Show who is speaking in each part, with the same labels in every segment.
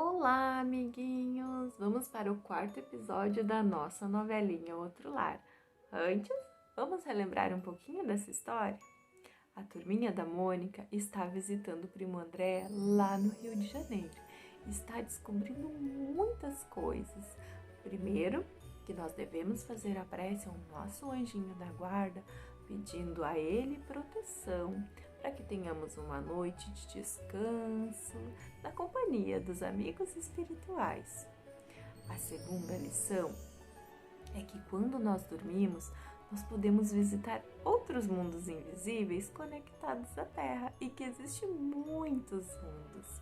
Speaker 1: Olá, amiguinhos! Vamos para o quarto episódio da nossa novelinha Outro Lar. Antes, vamos relembrar um pouquinho dessa história? A turminha da Mônica está visitando o primo André lá no Rio de Janeiro. Está descobrindo muitas coisas. Primeiro, que nós devemos fazer a prece ao nosso anjinho da guarda, pedindo a ele proteção, para que tenhamos uma noite de descanso na companhia dos amigos espirituais. A segunda lição é que quando nós dormimos, nós podemos visitar outros mundos invisíveis conectados à Terra e que existem muitos mundos.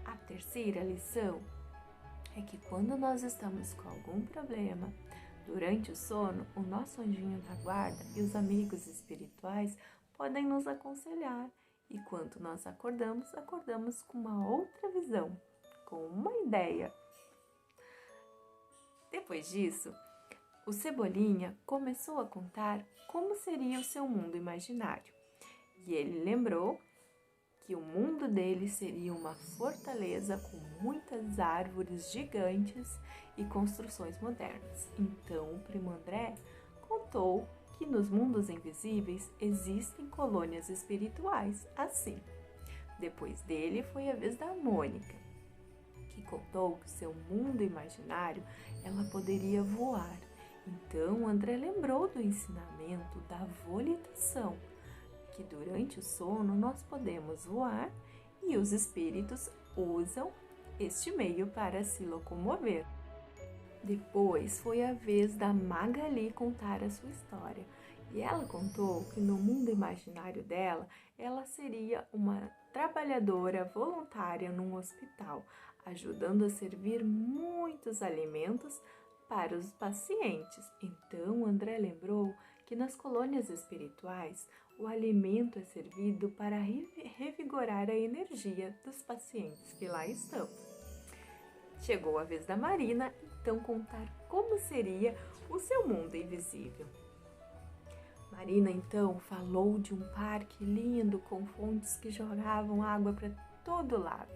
Speaker 1: A terceira lição é que quando nós estamos com algum problema, durante o sono, o nosso anjinho da guarda e os amigos espirituais podem nos aconselhar. E quando nós acordamos com uma outra visão, com uma ideia. Depois disso, o Cebolinha começou a contar como seria o seu mundo imaginário. E ele lembrou que o mundo dele seria uma fortaleza com muitas árvores gigantes e construções modernas. Então, o primo André contou que nos mundos invisíveis existem colônias espirituais, assim. Depois dele foi a vez da Mônica, que contou que seu mundo imaginário ela poderia voar. Então, André lembrou do ensinamento da volitação, que durante o sono nós podemos voar e os espíritos usam este meio para se locomover. Depois foi a vez da Magali contar a sua história. E ela contou que no mundo imaginário dela, ela seria uma trabalhadora voluntária num hospital, ajudando a servir muitos alimentos para os pacientes. Então, André lembrou que nas colônias espirituais, o alimento é servido para revigorar a energia dos pacientes que lá estão. Chegou a vez da Marina, então, contar como seria o seu mundo invisível. Marina, então, falou de um parque lindo com fontes que jogavam água para todo lado.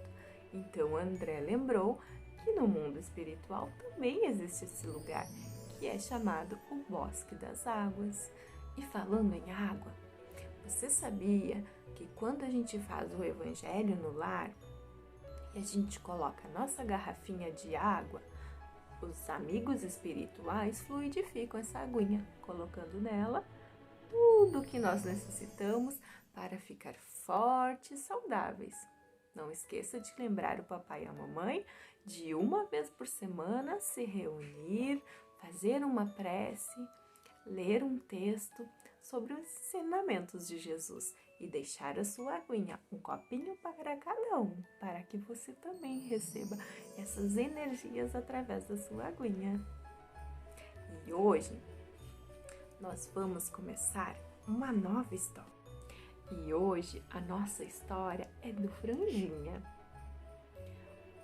Speaker 1: Então, André lembrou que no mundo espiritual também existe esse lugar, que é chamado o Bosque das Águas. E falando em água, você sabia que quando a gente faz o Evangelho no lar e a gente coloca a nossa garrafinha de água, os amigos espirituais fluidificam essa aguinha, colocando nela tudo o que nós necessitamos para ficar fortes e saudáveis. Não esqueça de lembrar o papai e a mamãe de uma vez por semana se reunir, fazer uma prece, ler um texto sobre os ensinamentos de Jesus e deixar a sua aguinha, um copinho para cada um, para que você também receba essas energias através da sua aguinha. E hoje nós vamos começar uma nova história. E hoje a nossa história é do Franjinha.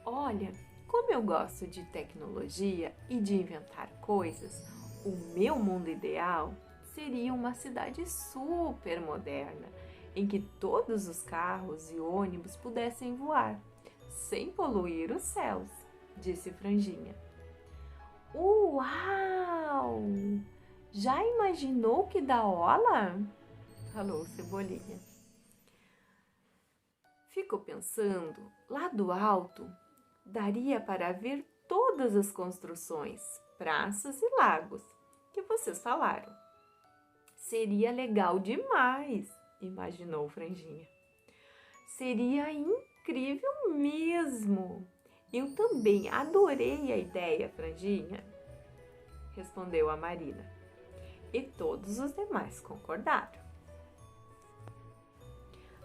Speaker 1: Olha, como eu gosto de tecnologia e de inventar coisas, o meu mundo ideal seria uma cidade super moderna, em que todos os carros e ônibus pudessem voar, sem poluir os céus, disse Franjinha. Uau! Já imaginou que da hora? Falou Cebolinha. Fico pensando, lá do alto, daria para ver todas as construções, praças e lagos que vocês falaram. Seria legal demais, imaginou Franjinha. Seria incrível mesmo. Eu também adorei a ideia, Franjinha, respondeu a Marina. E todos os demais concordaram.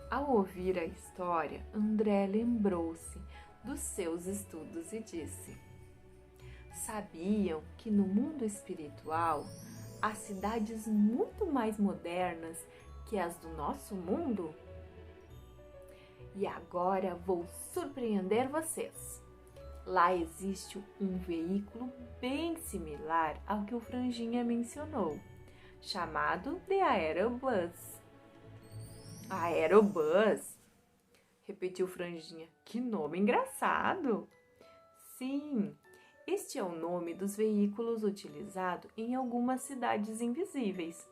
Speaker 1: Ao ouvir a história, André lembrou-se dos seus estudos e disse: sabiam que no mundo espiritual há cidades muito mais modernas que as do nosso mundo? E agora vou surpreender vocês. Lá existe um veículo bem similar ao que o Franjinha mencionou, chamado de Aerobus. Aerobus? repetiu Franjinha. Que nome engraçado! Sim, este é o nome dos veículos utilizado em algumas cidades invisíveis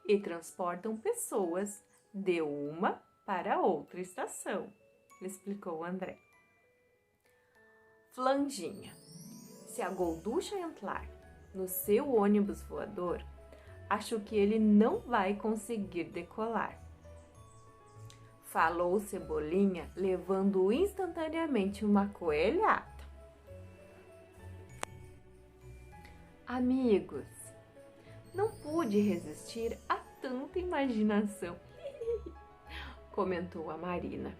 Speaker 1: e transportam pessoas de uma para outra estação, explicou André. Flanjinha, se a Golducha entrar no seu ônibus voador, acho que ele não vai conseguir decolar. Falou Cebolinha, levando instantaneamente uma coelhada. Amigos, não pude resistir a tanta imaginação, comentou a Marina.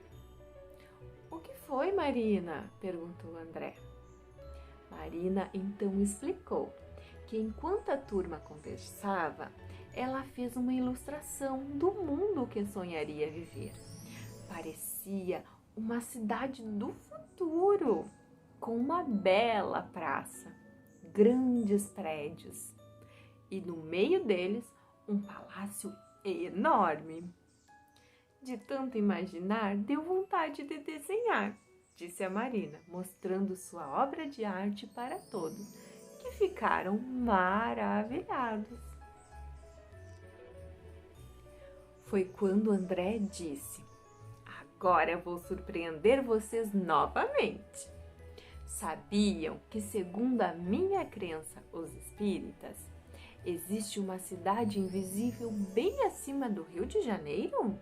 Speaker 1: O que foi, Marina? Perguntou André. Marina então explicou que enquanto a turma conversava, ela fez uma ilustração do mundo que sonharia viver. Parecia uma cidade do futuro, com uma bela praça, grandes prédios e no meio deles um palácio enorme. De tanto imaginar, deu vontade de desenhar, disse a Marina, mostrando sua obra de arte para todos, que ficaram maravilhados. Foi quando André disse: agora vou surpreender vocês novamente. Sabiam que, segundo a minha crença, os espíritas, existe uma cidade invisível bem acima do Rio de Janeiro?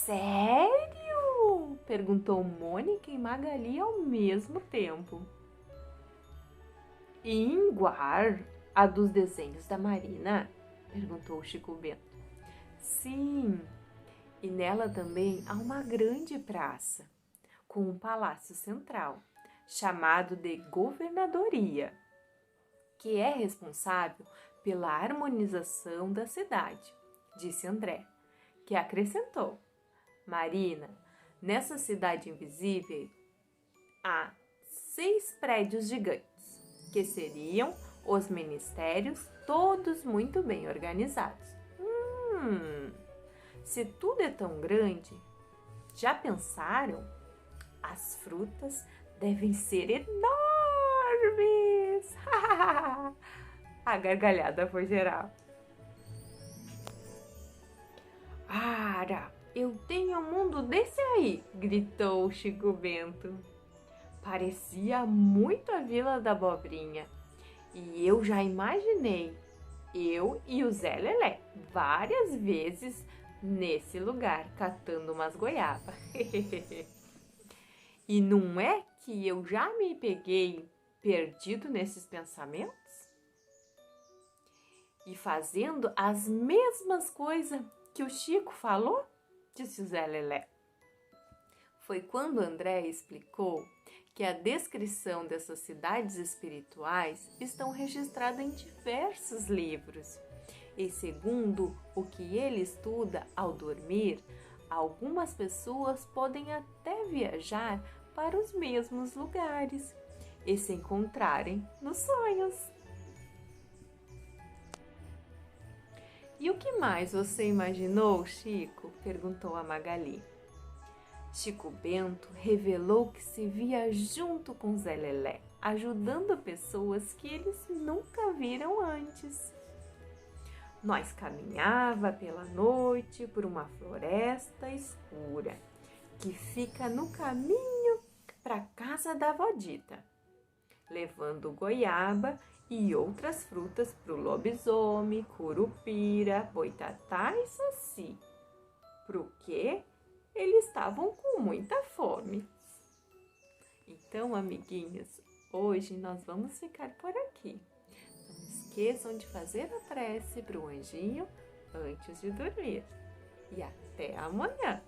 Speaker 1: Sério? Perguntou Mônica e Magali ao mesmo tempo. E Inguar, a dos desenhos da Marina? Perguntou Chico Bento. Sim, e nela também há uma grande praça, com um palácio central, chamado de Governadoria, que é responsável pela harmonização da cidade, disse André, que acrescentou: Marina, nessa cidade invisível há 6 prédios gigantes, que seriam os ministérios, todos muito bem organizados. Se tudo é tão grande, já pensaram? As frutas devem ser enormes! A gargalhada foi geral. Ara, eu tenho um mundo desse aí! Gritou Chico Bento. Parecia muito a Vila da Abobrinha. E eu já imaginei, eu e o Zé Lelé, várias vezes nesse lugar, catando umas goiabas. E não é que eu já me peguei perdido nesses pensamentos? E fazendo as mesmas coisas que o Chico falou? Disse o Zé Lelé. Foi quando André explicou que a descrição dessas cidades espirituais estão registradas em diversos livros. E segundo o que ele estuda ao dormir, algumas pessoas podem até viajar para os mesmos lugares e se encontrarem nos sonhos. E o que mais você imaginou, Chico? Perguntou a Magali. Chico Bento revelou que se via junto com Zé Lelé, ajudando pessoas que eles nunca viram antes. Nós caminhava pela noite por uma floresta escura que fica no caminho para a casa da avó Dita, levando goiaba e outras frutas para o lobisomem, curupira, boitatá e saci. Porque eles estavam com muita fome. Então, amiguinhos, hoje nós vamos ficar por aqui. Não esqueçam de fazer a prece para o anjinho antes de dormir. E até amanhã.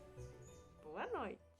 Speaker 1: Boa noite.